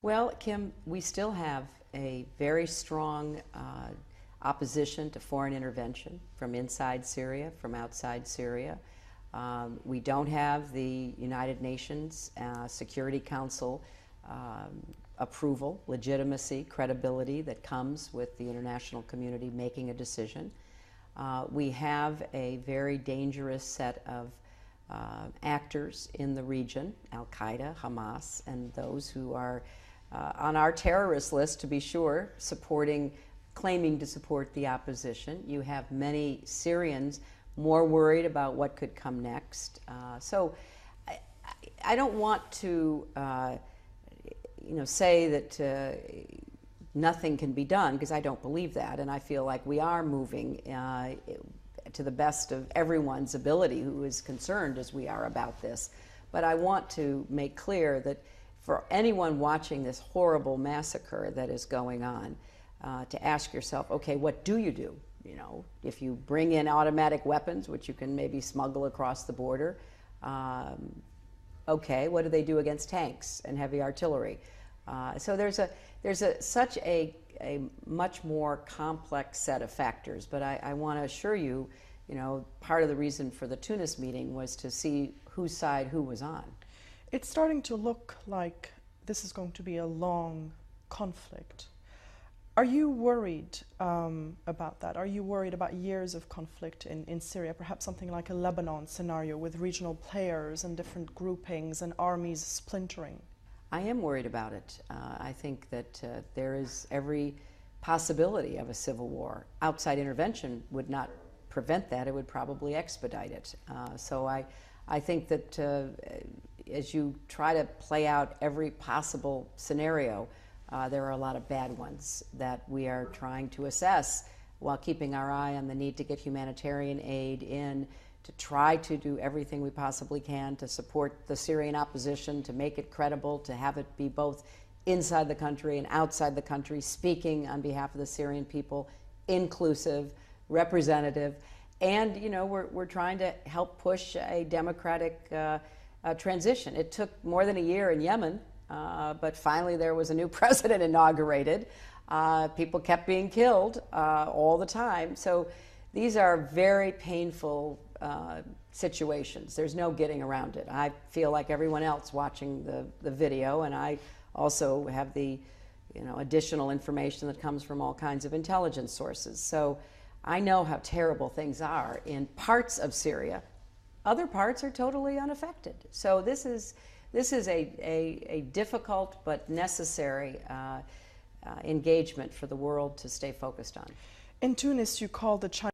Well, Kim, we still have a very strong opposition to foreign intervention from inside Syria, from outside Syria. We don't have the United Nations Security Council approval, legitimacy, credibility that comes with the international community making a decision. We have a very dangerous set of actors in the region, Al-Qaida, Hamas, and those who are on our terrorist list, to be sure, claiming to support the opposition. You have many Syrians more worried about what could come next. So I don't want to say that nothing can be done, because I don't believe that, and I feel like we are moving to the best of everyone's ability who is concerned as we are about this. But I want to make clear that for anyone watching this horrible massacre that is going on, to ask yourself, okay, what do? You know, if you bring in automatic weapons, which you can maybe smuggle across the border, okay, what do they do against tanks and heavy artillery? So there's such a much more complex set of factors. But I want to assure you, part of the reason for the Tunis meeting was to see whose side who was on. It's starting to look like this is going to be a long conflict. Are you worried about that? Are you worried about years of conflict in Syria, perhaps something like a Lebanon scenario with regional players and different groupings and armies splintering? I am worried about it. I think that there is every possibility of a civil war. Outside intervention would not prevent that. It would probably expedite it. So I think that as you try to play out every possible scenario, there are a lot of bad ones that we are trying to assess while keeping our eye on the need to get humanitarian aid in, to try to do everything we possibly can to support the Syrian opposition, to make it credible, to have it be both inside the country and outside the country, speaking on behalf of the Syrian people, inclusive, representative. And, we're trying to help push a democratic transition. It took more than a year in Yemen, but finally there was a new president inaugurated. People kept being killed all the time. So these are very painful situations. There's no getting around it. I feel like everyone else watching the video, and I also have the additional information that comes from all kinds of intelligence sources. So I know how terrible things are in parts of Syria. Other parts are totally unaffected. So this is a difficult but necessary engagement for the world to stay focused on. In Tunis, you called the Chinese